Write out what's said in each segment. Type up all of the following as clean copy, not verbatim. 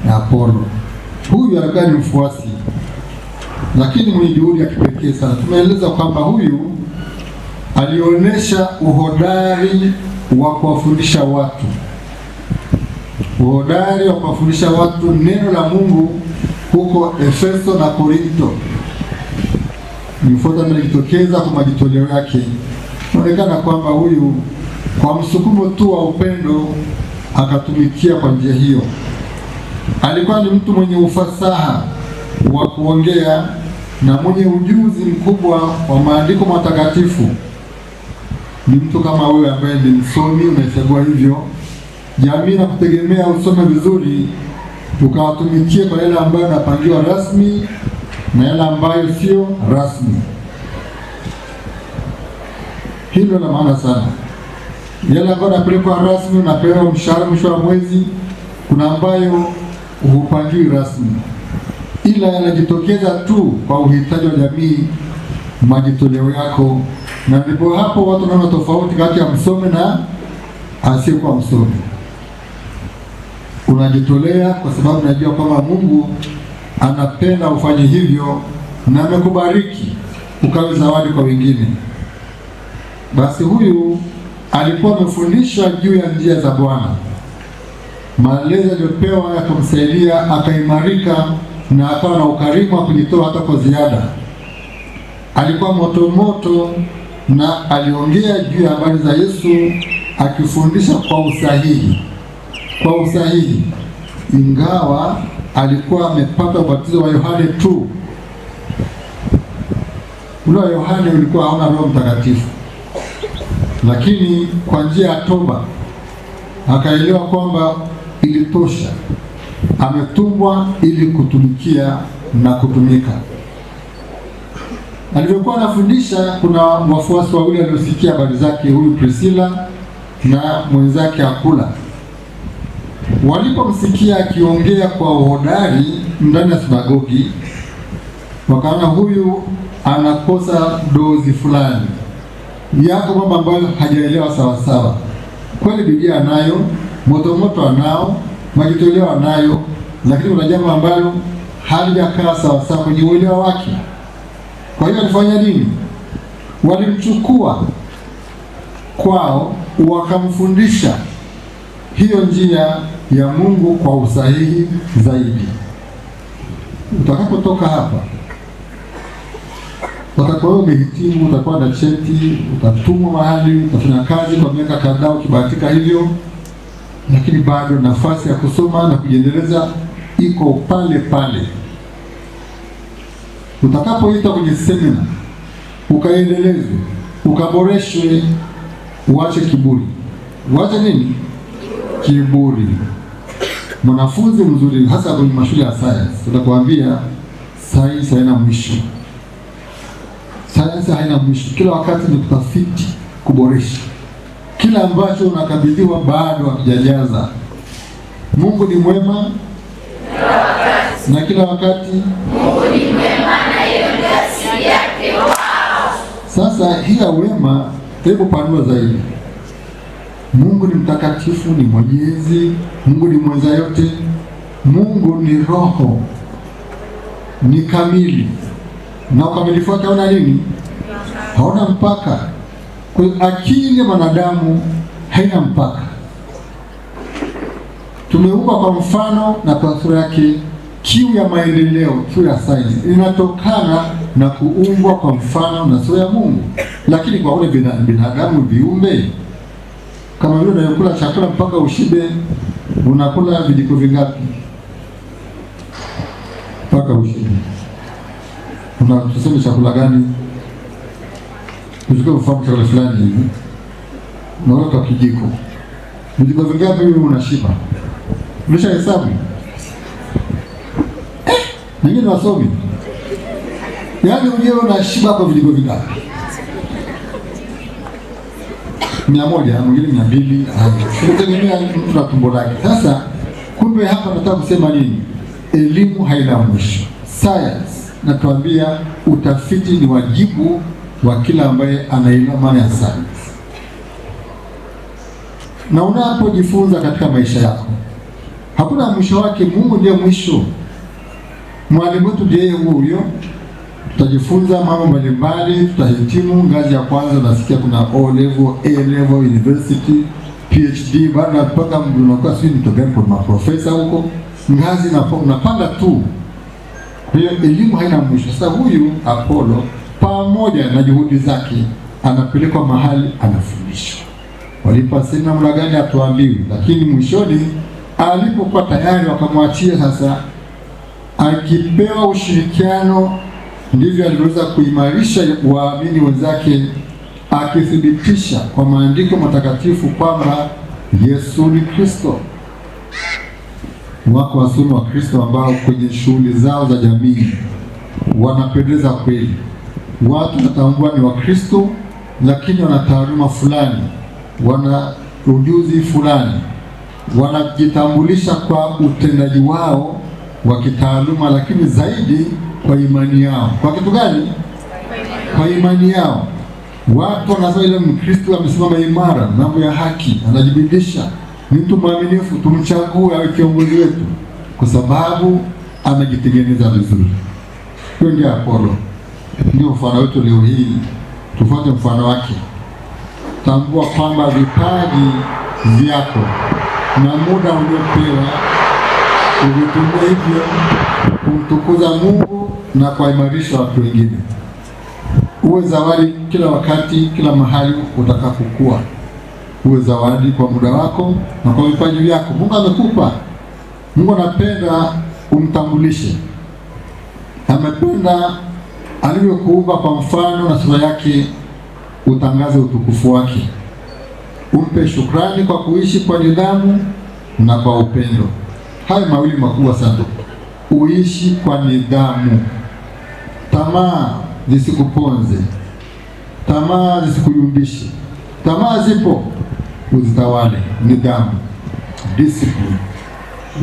na Apolo. Huyu alikuwa ni mfuasi, lakini mwenye juhudi ya kipekee sana. Tumeeleza kwamba huyu alionyesha uhodari wa kuwafundisha watu. Uhodari wa kuwafundisha watu neno la Mungu huko Efeso na Korinto. Nifuata mlijitokeza kwa majitoleo yake. Inaonekana kwamba huyu kwa msukumo tu wa upendo akatumikia kwa njia hiyo. Alikuwa ni mtu mwenye ufasaha wa kuongea na mwenye ujuzi mkubwa wa maandiko matakatifu. Ni mtu kama wewe ambaye ni msomi, unachagua hivyo jamii na kutegemea usome vizuri, ukawatumikie kwa yale ambayo yanapangiwa rasmi na yale ambayo sio rasmi. Hilo la maana sana. Yale ambayo yanapelekwa rasmi unapewa mshahara mwisho wa mwezi, kuna ambayo hupangiwi rasmi, ila yanajitokeza tu kwa uhitaji wa jamii, majitoleo yako. Na ndipo hapo watu wanaona tofauti kati ya msomi na asiyekuwa msomi. Unajitolea kwa sababu unajua kwamba Mungu anapenda ufanye hivyo na amekubariki ukawe zawadi kwa wengine. Basi huyu alikuwa amefundisha juu ya njia za Bwana. Malezi aliyopewa yakamsaidia akaimarika na akawa na ukarimu wa kujitoa hata kwa ziada. Alikuwa moto na aliongea juu ya habari za Yesu akifundisha kwa usahihi. Kwa usahihi, ingawa alikuwa amepata ubatizo wa Yohane tu. Ule wa Yohane ulikuwa hauna Roho Mtakatifu, lakini kwa njia ya toba akaelewa kwamba ilitosha. Ametumwa ili kutumikia na kutumika. Alivyokuwa anafundisha, kuna wafuasi wawili waliosikia habari zake, huyu Priscilla na mwenzake Akula. Walipomsikia akiongea kwa uhodari ndani ya sinagogi, wakaona huyu anakosa dozi fulani. Yako mambo ambayo hajaelewa sawa sawa. Kweli Biblia anayo, moto anao, majitoleo anayo, lakini kuna jambo ambalo halijakaa sawa sawa kwenye uelewa wake. Kwa hiyo alifanya nini? Walimchukua kwao wakamfundisha hiyo njia ya Mungu kwa usahihi zaidi. Utakapotoka hapa, utakuwa umehitimu, utakuwa na cheti, utatumwa mahali, utafanya kazi kwa miaka kadhaa ukibahatika hivyo, lakini bado nafasi ya kusoma na kujiendeleza iko pale pale. Utakapoita kwenye semina, ukaendelezwe, ukaboreshwe, uache kiburi. Uache nini? Kiburi. Mwanafunzi mzuri hasa kwenye mashule ya science, tutakwambia science haina mwisho. Science haina mwisho. Kila wakati ni kutafiti, kuboresha. Kila ambacho unakabidhiwa bado hakijajaza. Mungu ni mwema na kila wakati. Mungu ni mwema na hiyo ndio asili yake. Wow. Sasa hii wema, hebu panua zaidi. Mungu ni mtakatifu, ni mwenyezi, Mungu ni mweza yote. Mungu ni roho, ni kamili. Na ukamilifu wake hauna nini? Hauna mpaka. Kwa akili ya wanadamu haina mpaka. Tumeumbwa kwa mfano na kwa sura yake. Kiu ya maendeleo, kiu ya science inatokana na kuumbwa kwa mfano na sura ya Mungu. Lakini kwa wale binadamu viumbe, kama vile unayokula chakula mpaka ushibe, unakula vijiko vingapi mpaka ushibe? Tuseme chakula gani? Usikie mfano chakula fulani hivi, unakula kwa kijiko. Vijiko vingapi hivi unashiba? Umesha hesabu? Wengine wasomi. Yaani unyewe unashiba kwa vijiko vingapi? 100, mwingine 200, kutegemea mtu na tumbo lake. Sasa kumbe hapa nataka kusema nini? Elimu haina mwisho. Science natuambia utafiti ni wajibu wa kila ambaye anaelewa maana ya science. Na unapojifunza katika maisha yako, Hakuna mwisho wake, Mungu ndiye mwisho. Mwalimu wetu ndiye huyo. Tutajifunza mambo mbalimbali, tutahitimu ngazi ya kwanza. Nasikia kuna O level, A level, university, PhD, baada mpaka mnakuwa sisi mtokea kwa maprofesa huko. Ngazi unapanda tu. Kwa hiyo elimu haina mwisho. Sasa huyu Apollo pamoja na juhudi zake anapelekwa mahali anafundishwa. Walipasema namna gani atuambiwi, lakini mwishoni alipokuwa tayari wakamwachia sasa, akipewa ushirikiano ndivyo aliweza kuimarisha waamini wenzake, akithibitisha kwa maandiko matakatifu kwamba Yesu ni Kristo. Wako wasomi wa Kristo ambao kwenye shughuli zao za jamii wanapendeza kweli. Watu watambua ni wa Kristo, lakini wana taaluma fulani, wana ujuzi fulani, wanajitambulisha kwa utendaji wao wa kitaaluma, lakini zaidi kwa imani yao. Kwa kitu gani? Kwa imani yao. Watu wanasema ile Mkristo amesimama imara, mambo ya haki, anajibidisha, ni mtu mwaminifu, tumchague awe kiongozi wetu kwa sababu amejitengeneza vizuri. Hiyo ndio Apollo. Ndio mfano wetu leo hii, tufuate mfano wake. Tambua kwamba vipaji vyako na muda uliopewa uvitumie hivyo kumtukuza Mungu na kuimarisha watu wengine. Uwe zawadi kila wakati, kila mahali utakapokuwa. Uwe zawadi kwa muda wako na kwa vipaji vyako. Mungu amekupa. Mungu anapenda umtambulishe. Amependa alivyokuumba kwa mfano na sura yake, utangaze utukufu wake. Umpe shukrani kwa kuishi kwa nidhamu na kwa upendo. Hayo mawili makubwa sana. Uishi kwa nidhamu. Tamaa zisikuponze. Tamaa zisikuyumbishe. Tamaa zipo, uzitawale. Nidhamu, discipline,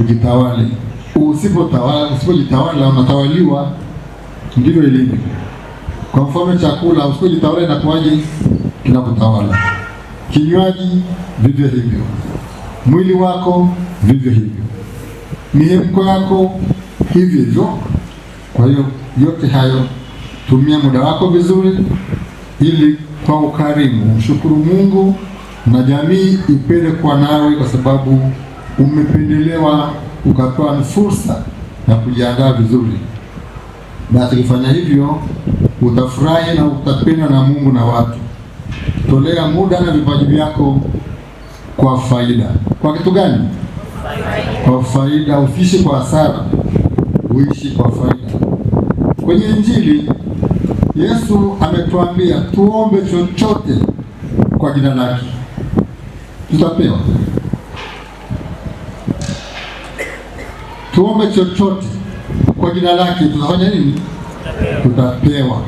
ujitawale. Usipojitawala unatawaliwa. Ndivyo ilivyo. Kwa mfano chakula, usipojitawala inakuwaje? Kinakutawala. Kinywaji vivyo hivyo. Mwili wako vivyo hivyo. Mihemko yako hivyo hivyo. Kwa hiyo yote hayo, tumia muda wako vizuri ili kwa ukarimu mshukuru Mungu na jamii ipende kwa nawe, kwa sababu umependelewa, ukapewa fursa ya kujiandaa vizuri. Na ukifanya hivyo utafurahi na utapendwa na Mungu na watu. Tolea muda na vipaji vyako kwa faida. Kwa kitu gani? Kwa faida. Usiishi kwa hasara, uishi kwa faida. Kwenye Injili Yesu ametuambia tuombe chochote kwa jina lake, tutapewa. Tuombe chochote kwa jina lake, tutafanya nini? Tutapewa,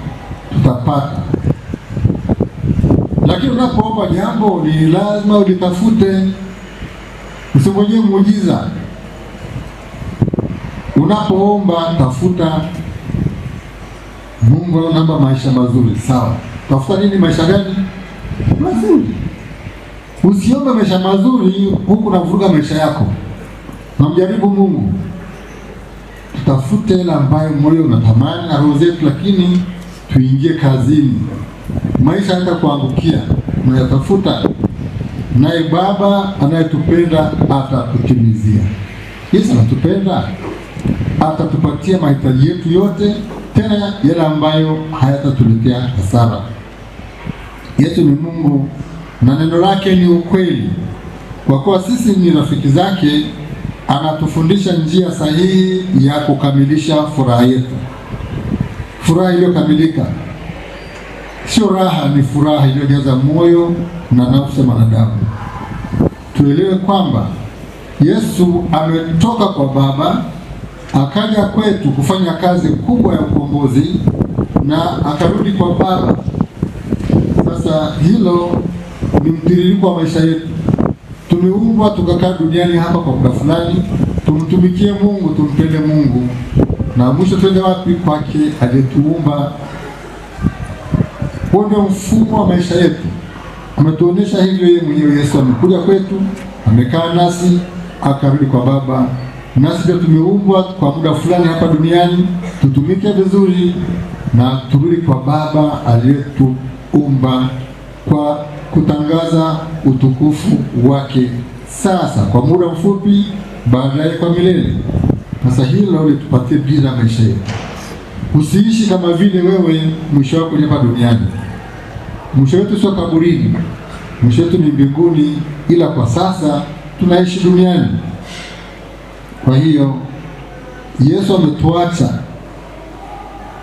tutapata. Lakini unapoomba jambo ni lazima ulitafute. Usingojee muujiza. Unapoomba tafuta. Mungu anaomba maisha mazuri, sawa. Tafuta nini? Maisha gani? Mazuri. Usiombe maisha mazuri huku unavuruga maisha yako. Namjaribu Mungu. Tutafute ile ambayo moyo unatamani na roho zetu, lakini tuingie kazini. Maisha hata kuangukia na yatafuta, naye Baba anayetupenda atatutimizia. Yesu anatupenda, atatupatia mahitaji yetu yote, tena yale ambayo hayatatuletea hasara. Yesu ni Mungu na neno lake ni ukweli. Kwa kuwa sisi ni rafiki zake, anatufundisha njia sahihi ya kukamilisha furaha yetu. Furaha iliyokamilika sio raha, ni furaha iliyojaza moyo na nafsi ya mwanadamu. Tuelewe kwamba Yesu ametoka kwa Baba akaja kwetu kufanya kazi kubwa ya ukombozi na akarudi kwa Baba. Sasa hilo ni mtiririko wa maisha yetu. Tumeumbwa tukakaa duniani hapa kwa muda fulani, tumtumikie Mungu, tumpende Mungu, na mwisho twende wapi? Kwake aliyetuumba. Huo ndio mfumo wa maisha yetu. Ametuonesha hivyo yeye mwenyewe. Yesu amekuja kwetu, amekaa nasi, akarudi kwa Baba. Nasi pia tumeumbwa kwa muda fulani hapa duniani, tutumike vizuri na turudi kwa Baba aliyetuumba kwa kutangaza utukufu wake sasa kwa muda mfupi, baadaye kwa milele. Sasa hilo litupatie dira ya maisha yetu. Usiishi kama vile wewe mwisho wako ni hapa duniani. Mwisho wetu sio kaburini. Mwisho wetu ni mbinguni, ila kwa sasa tunaishi duniani. Kwa hiyo Yesu ametuacha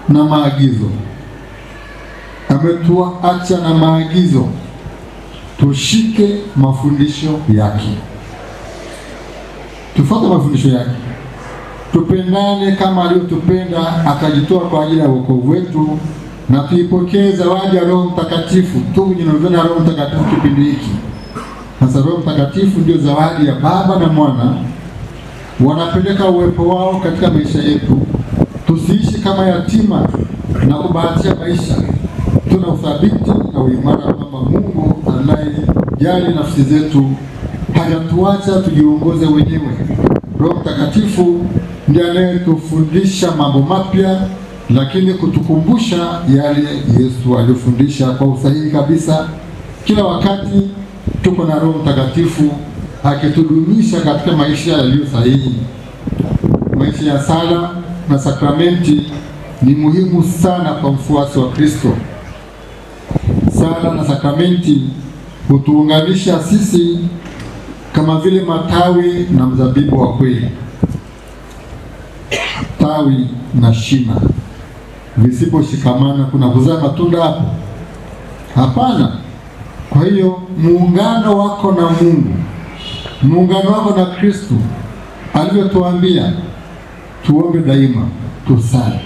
na maagizo. Ametuacha na maagizo. Tushike mafundisho yake. Tufuate mafundisho yake. Tupendane kama alivyotupenda akajitoa kwa ajili ya wokovu wetu, na tuipokee zawadi ya Roho Mtakatifu. Tunyonywe na Roho Mtakatifu kipindi hiki. Sasa Roho Mtakatifu ndio zawadi ya Baba na Mwana, wanapeleka uwepo wao katika maisha yetu. Tusiishi kama yatima na kubahatia maisha. Tuna uthabiti na uimara kwamba Mungu anayejali nafsi zetu hajatuacha tujiongoze wenyewe. Roho Mtakatifu ndiye anayetufundisha mambo mapya, lakini kutukumbusha yale Yesu aliyofundisha kwa usahihi kabisa. Kila wakati tuko na Roho Mtakatifu akitudumisha katika maisha yaliyo sahihi. Maisha ya sala na sakramenti ni muhimu sana kwa mfuasi wa Kristo. Sala na sakramenti hutuunganisha sisi kama vile matawi na mzabibu wa kweli. Tawi na shina visiposhikamana kuna kuzaa matunda hapo? Hapana. Kwa hiyo muungano wako na Mungu, muungano wako na Kristo alivyotuambia tuombe daima, tusali,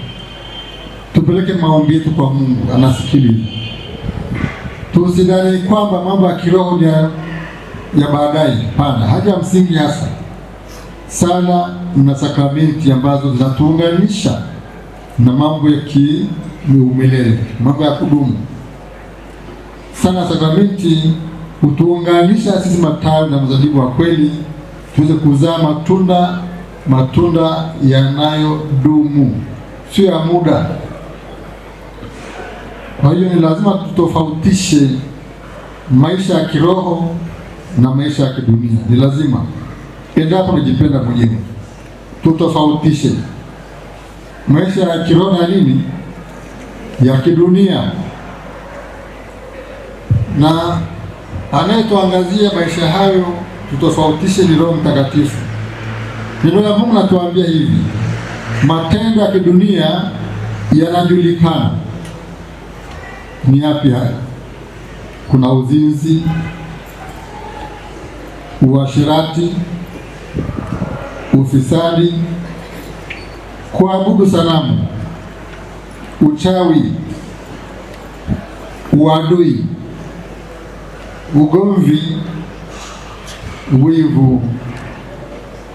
tupeleke maombi yetu kwa Mungu, anasikiliza. Tusidhani kwamba mambo ya kiroho ni ya baadaye. Hapana, haja msingi hasa sala na sakramenti ambazo zinatuunganisha na mambo ya kiumilele, mambo ya kudumu. Sala sakramenti hutuunganisha sisi matawi na mzabibu wa kweli, tuweze kuzaa matunda yanayodumu, sio ya muda. Kwa hiyo ni lazima tutofautishe maisha ya kiroho na maisha ya kidunia. Ni lazima, endapo unajipenda mwenyewe, tutofautishe maisha ya kiroho na nini, ya kidunia. Na anayetuangazia maisha hayo tutofautishe ni Roho Mtakatifu. Neno la Mungu natuambia hivi: matendo ya kidunia yanajulikana. Ni yapi haya? Kuna uzinzi, uasherati, ufisadi, kuabudu sanamu, uchawi, uadui, ugomvi, wivu,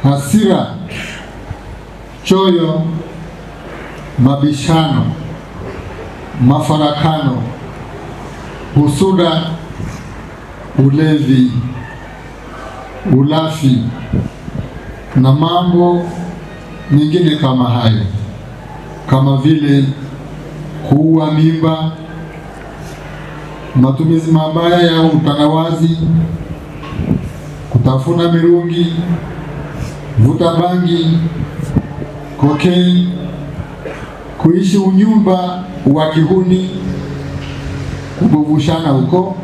hasira, choyo, mabishano, mafarakano, husuda, ulevi, ulafi na mambo mengine kama hayo, kama vile kuua mimba, matumizi mabaya ya utandawazi, kutafuna mirungi, vuta bangi, cocaine, kuishi unyumba wa kihuni, kubovushana huko.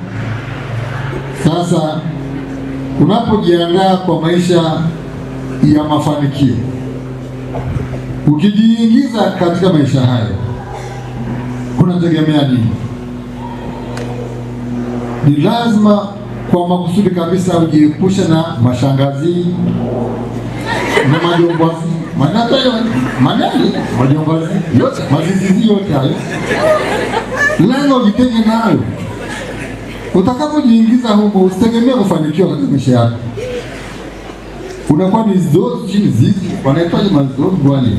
Sasa unapojiandaa kwa maisha ya mafanikio, ukijiingiza katika maisha hayo, unategemea nini? Ni lazima kwa makusudi kabisa ujiepushe na mashangazi na majombazi, majombazi yote, mazizi yote hayo. Lazima ujitenge nayo. Utakapojiingiza huko, usitegemee kufanikiwa katika maisha yako. Unakuwa ni zizi, wanaitwaje mazozi wale?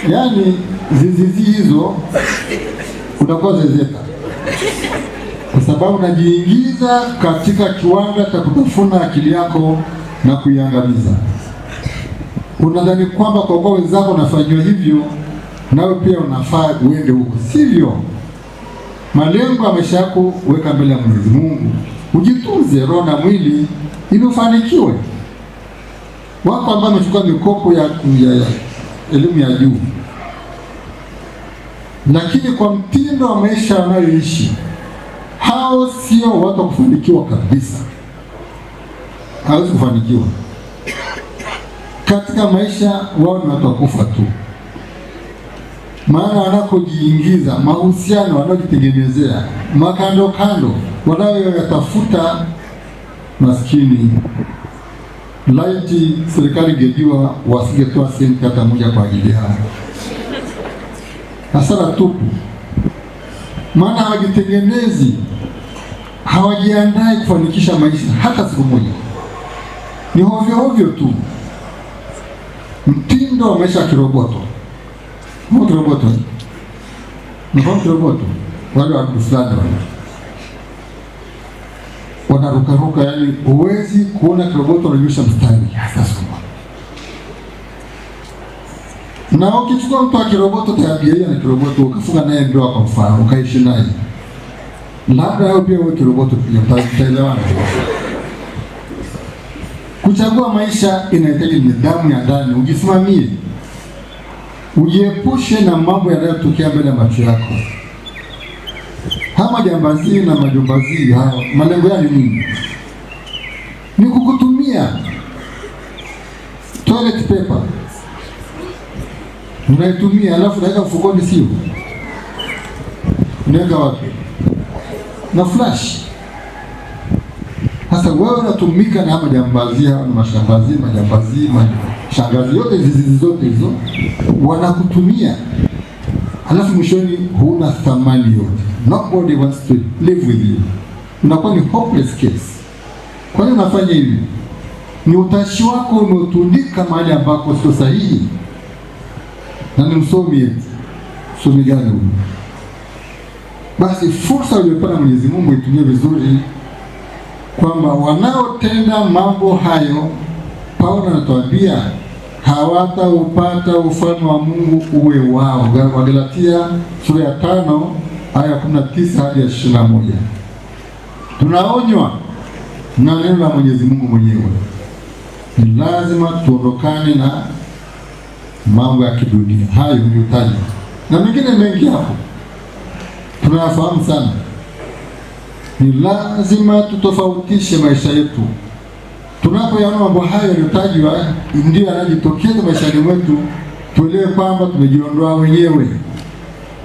Yaani zizi hizo unakuwa zezeka, kwa sababu unajiingiza katika kiwanda cha kutafuna akili yako na kuiangamiza. Unadhani kwamba kwa kuwa wenzako unafanywa hivyo, nawe pia unafaa uende huko. Sivyo. Malengo ya maisha yako weka mbele ya Mwenyezi Mungu. Ujitunze roho na mwili ili ufanikiwe. Wako ambao wamechukua mikopo ya elimu ya juu, lakini kwa mtindo wa maisha wanayoishi, hao sio watu wa kufanikiwa kabisa. Hawezi kufanikiwa katika maisha, wao ni watu wa kufa tu. Maana wanakojiingiza, mahusiano wanayojitengenezea, makando kando wanayoyatafuta, maskini. Laiti serikali ingejua, wasingetoa senti hata moja kwa ajili yao. Hasara tupu. Maana hawajitengenezi, hawajiandai kufanikisha maisha hata siku moja. Ni hovyo tu. Mtindo wa maisha ya kiroboto. Kiroboto. Kiroboto. Wale wa fulani wanarukaruka, yani huwezi kuona kiroboto ananyosha mstari hata siku moja. Na ukichukua mtu wa kiroboto, tabia hiyo na kiroboto, ukafunga naye ndoa kwa mfano, ukaishi naye, labda wewe pia uwe kiroboto pia, mtaelewana. Kuchagua maisha inahitaji nidhamu ya ndani. Ujisimamie, ujiepushe na mambo yanayotokea mbele ya macho yako. Hama jambazi na majambazi hao, malengo yao ni nini? Ni kukutumia toilet paper. Unaitumia alafu unaweka mfukoni, sio? Unaweka wapi? Na flash. Sasa wewe unatumika na majambazi hao, na mashambazi, majambazi, shangazi, yote hizo wanakutumia. Alafu mwishoni huna thamani yote. Nobody wants to live with you. Unakuwa ni hopeless case. Kwa nini unafanya hivi? Ni utashi wako umetundika mahali ambako sio sahihi. Na ni msomi gani huyu? Basi fursa uliyopata Mwenyezi Mungu itumie vizuri, kwamba wanaotenda mambo hayo, Paulo anatuambia hawataupata ufalme wa Mungu uwe wao. Wagalatia sura ya 5 aya 19 hadi 21. Tunaonywa na neno la Mwenyezi Mungu mwenyewe. Ni lazima tuondokane na mambo ya kidunia. Hayo ni utaji. Na mengine mengi hapo tunayafahamu sana. Ni lazima tutofautishe maisha yetu. Tunapoyaona mambo hayo yaliyotajwa ndio yanajitokeza maishani mwetu, tuelewe kwamba tumejiondoa wenyewe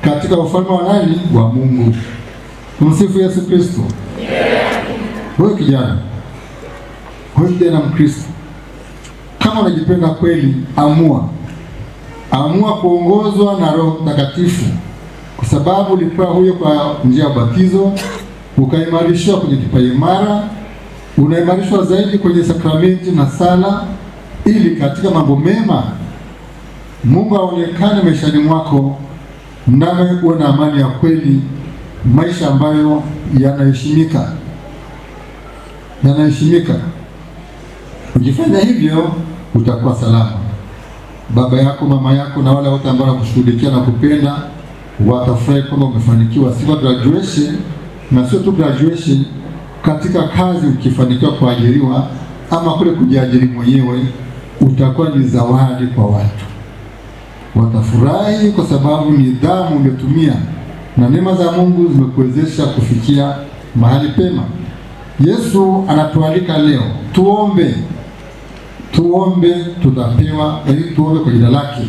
katika ufalme wa nani? Wa Mungu. Tumsifu Yesu Kristo. Wewe kijana Mkristo, kama unajipenda kweli, amua kuongozwa na Roho Mtakatifu, kwa sababu ulipewa huyo kwa njia ya batizo, ukaimarishwa kwenye kipaimara, unaimarishwa zaidi kwenye sakramenti na sala, ili katika mambo mema Mungu aonekane maishani mwako, nawe uwe na amani ya kweli, maisha ambayo yanaheshimika. Ukifanya hivyo utakuwa salama. Baba yako, mama yako na wale wote ambao wanakushughulikia na kupenda watafurahi kwamba umefanikiwa. Si graduation, na sio tu graduation, katika kazi ukifanikiwa kuajiriwa ama kule kujiajiri mwenyewe, utakuwa ni zawadi kwa watu. Watafurahi kwa sababu nidhamu umetumia na neema za Mungu zimekuwezesha kufikia mahali pema. Yesu anatualika leo, tuombe tutapewa, ili tuombe kwa jina lake.